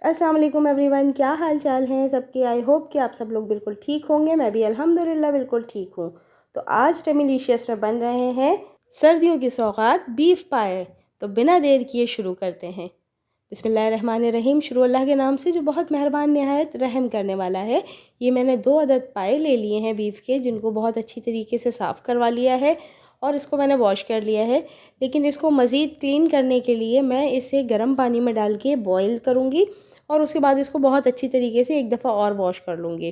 अस्सलाम वालेकुम एवरीवन, क्या हाल चाल हैं सबके। आई होप कि आप सब लोग बिल्कुल ठीक होंगे। मैं भी अल्हम्दुलिल्लाह बिल्कुल ठीक हूँ। तो आज टेमिलिशियस में बन रहे हैं सर्दियों की सौगात बीफ पाए। तो बिना देर किए शुरू करते हैं। बिस्मिल्लाहिर्रहमानिर्रहीम। शुरू अल्लाह के नाम से जो बहुत मेहरबान नहायत रहम करने वाला है। ये मैंने 2 अदद पाए ले लिए हैं बीफ के, जिनको बहुत अच्छी तरीके से साफ़ करवा लिया है और इसको मैंने वॉश कर लिया है। लेकिन इसको मज़ीद क्लीन करने के लिए मैं इसे गर्म पानी में डाल के बॉईल करूँगी और उसके बाद इसको बहुत अच्छी तरीके से एक दफ़ा और वॉश कर लूँगी।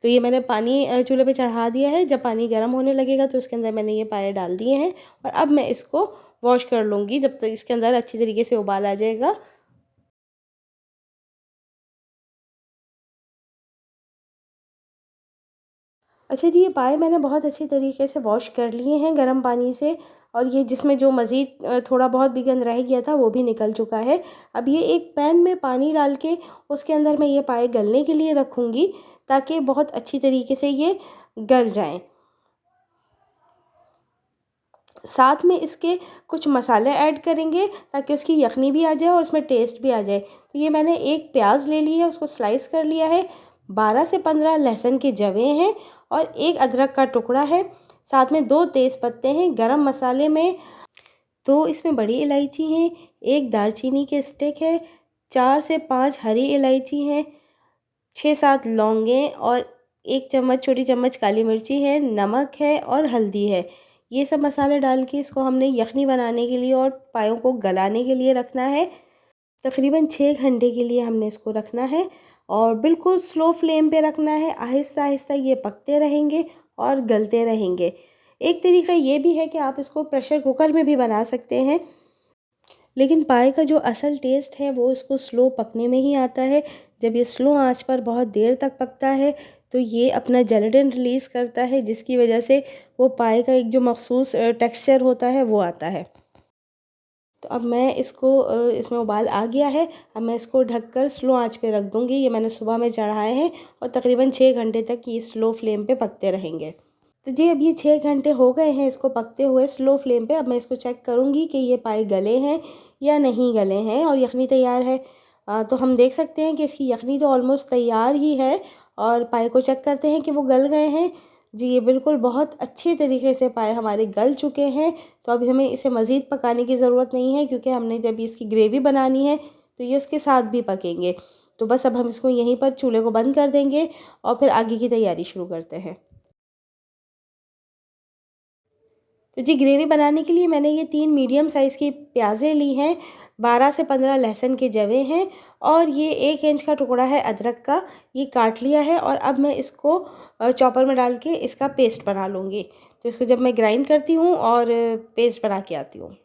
तो ये मैंने पानी चूल्हे पे चढ़ा दिया है। जब पानी गर्म होने लगेगा तो इसके अंदर मैंने ये पाए डाल दिए हैं और अब मैं इसको वॉश कर लूँगी जब तक इसके अंदर अच्छी तरीके से उबाल आ जाएगा। अच्छा जी, ये पाए मैंने बहुत अच्छी तरीके से वॉश कर लिए हैं गर्म पानी से और ये जिसमें जो मज़ीद थोड़ा बहुत भी गंद रह गया था वो भी निकल चुका है। अब ये एक पैन में पानी डाल के उसके अंदर मैं ये पाए गलने के लिए रखूँगी ताकि बहुत अच्छी तरीके से ये गल जाएँ। साथ में इसके कुछ मसाले ऐड करेंगे ताकि उसकी यखनी भी आ जाए और उसमें टेस्ट भी आ जाए। तो ये मैंने एक प्याज ले ली है, उसको स्लाइस कर लिया है। 12 से 15 लहसुन के जवे हैं और एक अदरक का टुकड़ा है। साथ में 2 तेज़ पत्ते हैं। गरम मसाले में 2 इसमें बड़ी इलायची हैं, एक दालचीनी के स्टिक है, 4 से 5 हरी इलायची हैं, 6-7 लौंगें और 1 चम्मच छोटी चम्मच काली मिर्ची है, नमक है और हल्दी है। ये सब मसाले डाल के इसको हमने यखनी बनाने के लिए और पायों को गलाने के लिए रखना है। तकरीबन 6 घंटे के लिए हमने इसको रखना है और बिल्कुल स्लो फ्लेम पे रखना है। आहिस्ता आहिस्ता ये पकते रहेंगे और गलते रहेंगे। एक तरीका ये भी है कि आप इसको प्रेशर कुकर में भी बना सकते हैं, लेकिन पाए का जो असल टेस्ट है वो इसको स्लो पकने में ही आता है। जब ये स्लो आंच पर बहुत देर तक पकता है तो ये अपना जेलेटिन रिलीज़ करता है, जिसकी वजह से वो पाए का एक जो मखसूस टेक्सचर होता है वो आता है। तो अब मैं इसको इसमें उबाल आ गया है। अब मैं इसको ढककर स्लो आंच पे रख दूँगी। ये मैंने सुबह में चढ़ाए हैं और तकरीबन 6 घंटे तक ये स्लो फ्लेम पे पकते रहेंगे। तो जी, अब ये 6 घंटे हो गए हैं इसको पकते हुए स्लो फ्लेम पे। अब मैं इसको चेक करूँगी कि ये पाए गले हैं या नहीं गले हैं और यखनी तैयार है। तो हम देख सकते हैं कि इसकी यखनी तो ऑलमोस्ट तैयार ही है और पाए को चेक करते हैं कि वो गल गए हैं। जी, ये बिल्कुल बहुत अच्छे तरीके से पाए हमारे गल चुके हैं। तो अब हमें इसे मज़ीद पकाने की ज़रूरत नहीं है, क्योंकि हमने जब इसकी ग्रेवी बनानी है तो ये उसके साथ भी पकेंगे। तो बस अब हम इसको यहीं पर चूल्हे को बंद कर देंगे और फिर आगे की तैयारी शुरू करते हैं। तो जी, ग्रेवी बनाने के लिए मैंने ये 3 मीडियम साइज़ की प्याज़ें ली हैं, 12 से 15 लहसुन के जवे हैं और ये 1 इंच का टुकड़ा है अदरक का, ये काट लिया है और अब मैं इसको चॉपर में डाल के इसका पेस्ट बना लूँगी। तो इसको जब मैं ग्राइंड करती हूँ और पेस्ट बना के आती हूँ।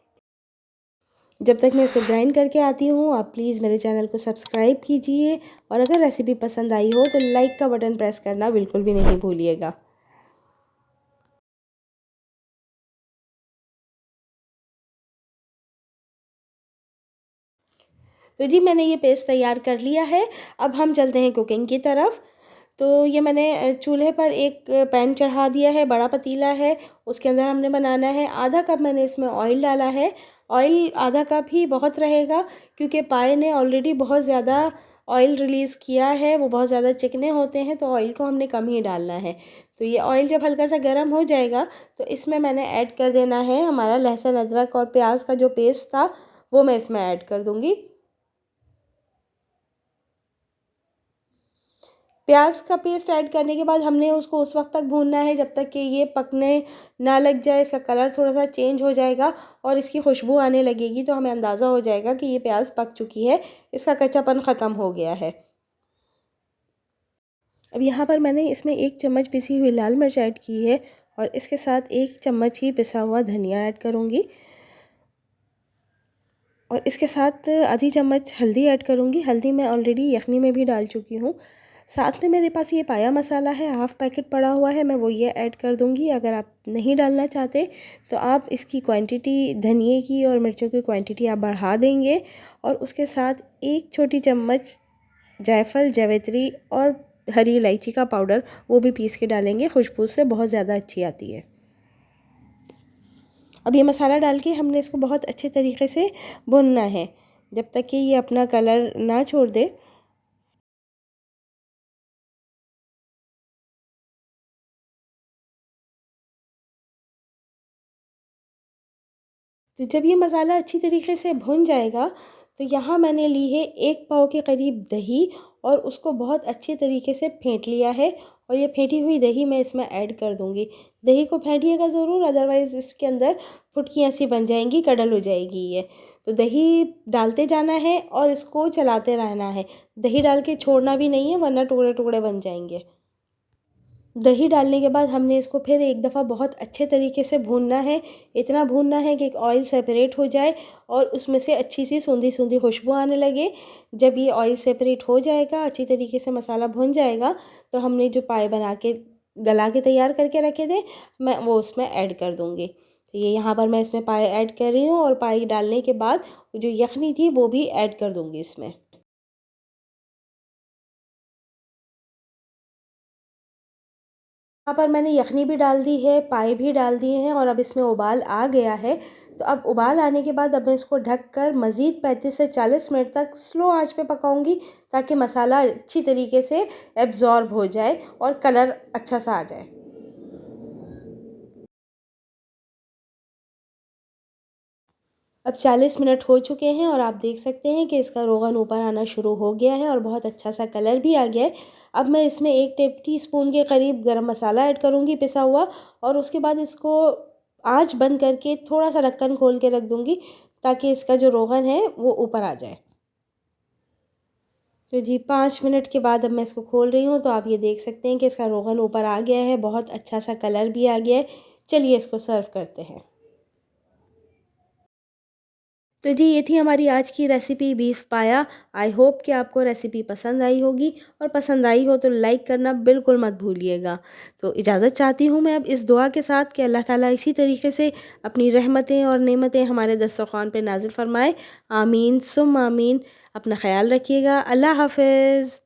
जब तक मैं इसको ग्राइंड करके आती हूँ, आप प्लीज़ मेरे चैनल को सब्सक्राइब कीजिए और अगर रेसिपी पसंद आई हो तो लाइक का बटन प्रेस करना बिल्कुल भी नहीं भूलिएगा। तो जी, मैंने ये पेस्ट तैयार कर लिया है। अब हम चलते हैं कुकिंग की तरफ। तो ये मैंने चूल्हे पर एक पैन चढ़ा दिया है, बड़ा पतीला है, उसके अंदर हमने बनाना है। आधा कप मैंने इसमें ऑयल डाला है। ऑयल आधा कप ही बहुत रहेगा, क्योंकि पाए ने ऑलरेडी बहुत ज़्यादा ऑयल रिलीज़ किया है, वो बहुत ज़्यादा चिकने होते हैं, तो ऑयल को हमने कम ही डालना है। तो ये ऑयल जब हल्का सा गर्म हो जाएगा तो इसमें मैंने ऐड कर देना है हमारा लहसुन, अदरक और प्याज का जो पेस्ट था, वो मैं इसमें ऐड कर दूँगी। प्याज का पेस्ट ऐड करने के बाद हमने उसको उस वक्त तक भूनना है जब तक कि ये पकने ना लग जाए। इसका कलर थोड़ा सा चेंज हो जाएगा और इसकी खुशबू आने लगेगी, तो हमें अंदाज़ा हो जाएगा कि ये प्याज पक चुकी है, इसका कच्चापन ख़त्म हो गया है। अब यहाँ पर मैंने इसमें 1 चम्मच पिसी हुई लाल मिर्च ऐड की है और इसके साथ 1 चम्मच ही पिसा हुआ धनिया ऐड करूँगी और इसके साथ आधी चम्मच हल्दी ऐड करूँगी। हल्दी मैं ऑलरेडी यखनी में भी डाल चुकी हूँ। साथ में मेरे पास ये पाया मसाला है, हाफ़ पैकेट पड़ा हुआ है, मैं वो ये ऐड कर दूँगी। अगर आप नहीं डालना चाहते तो आप इसकी क्वांटिटी, धनिए की और मिर्चों की क्वांटिटी आप बढ़ा देंगे और उसके साथ 1 छोटी चम्मच जायफल, जावित्री और हरी इलायची का पाउडर, वो भी पीस के डालेंगे। खुशबू उससे बहुत ज़्यादा अच्छी आती है। अब ये मसाला डाल के हमने इसको बहुत अच्छे तरीके से भूनना है जब तक कि ये अपना कलर ना छोड़ दे। तो जब ये मसाला अच्छी तरीके से भुन जाएगा, तो यहाँ मैंने ली है 1 पाव के करीब दही और उसको बहुत अच्छे तरीके से फेंट लिया है और ये फेंटी हुई दही मैं इसमें ऐड कर दूँगी। दही को फेंटिएगा ज़रूर, अदरवाइज़ इसके अंदर फुटकियाँ सी बन जाएंगी, कडल हो जाएगी ये। तो दही डालते जाना है और इसको चलाते रहना है। दही डाल के छोड़ना भी नहीं है, वरना टुकड़े-टुकड़े बन जाएंगे। दही डालने के बाद हमने इसको फिर एक दफ़ा बहुत अच्छे तरीके से भूनना है। इतना भूनना है कि ऑयल सेपरेट हो जाए और उसमें से अच्छी सी सूंधी-सूंधी खुशबू आने लगे। जब ये ऑयल सेपरेट हो जाएगा, अच्छी तरीके से मसाला भुन जाएगा, तो हमने जो पाए बना के गला के तैयार करके रखे थे, मैं वो उसमें ऐड कर दूँगी। तो ये यहाँ पर मैं इसमें पाए ऐड कर रही हूँ और पाए डालने के बाद जो यखनी थी वो भी ऐड कर दूँगी इसमें। यहाँ पर मैंने यखनी भी डाल दी है, पाए भी डाल दिए हैं और अब इसमें उबाल आ गया है। तो अब उबाल आने के बाद अब मैं इसको ढककर मज़ीद 35 से 40 मिनट तक स्लो आंच पे पकाऊंगी, ताकि मसाला अच्छी तरीके से एब्ज़ॉर्ब हो जाए और कलर अच्छा सा आ जाए। अब 40 मिनट हो चुके हैं और आप देख सकते हैं कि इसका रोगन ऊपर आना शुरू हो गया है और बहुत अच्छा सा कलर भी आ गया है। अब मैं इसमें 1 टीस्पून के करीब गरम मसाला ऐड करूँगी पिसा हुआ और उसके बाद इसको आँच बंद करके थोड़ा-सा ढक्कन खोल के रख दूँगी, ताकि इसका जो रोगन है वो ऊपर आ जाए। तो जी 5 मिनट के बाद अब मैं इसको खोल रही हूँ, तो आप ये देख सकते हैं कि इसका रोगन ऊपर आ गया है, बहुत अच्छा सा कलर भी आ गया है। चलिए इसको सर्व करते हैं। तो जी ये थी हमारी आज की रेसिपी बीफ पाया। आई होप कि आपको रेसिपी पसंद आई होगी, और पसंद आई हो तो लाइक करना बिल्कुल मत भूलिएगा। तो इजाज़त चाहती हूँ मैं अब इस दुआ के साथ कि अल्लाह ताला इसी तरीके से अपनी रहमतें और नेमतें हमारे दस्तरख़्वान पे नाज़िल फ़रमाए। आमीन सुम्मा आमीन। अपना ख़्याल रखिएगा। अल्लाह हाफ़िज़।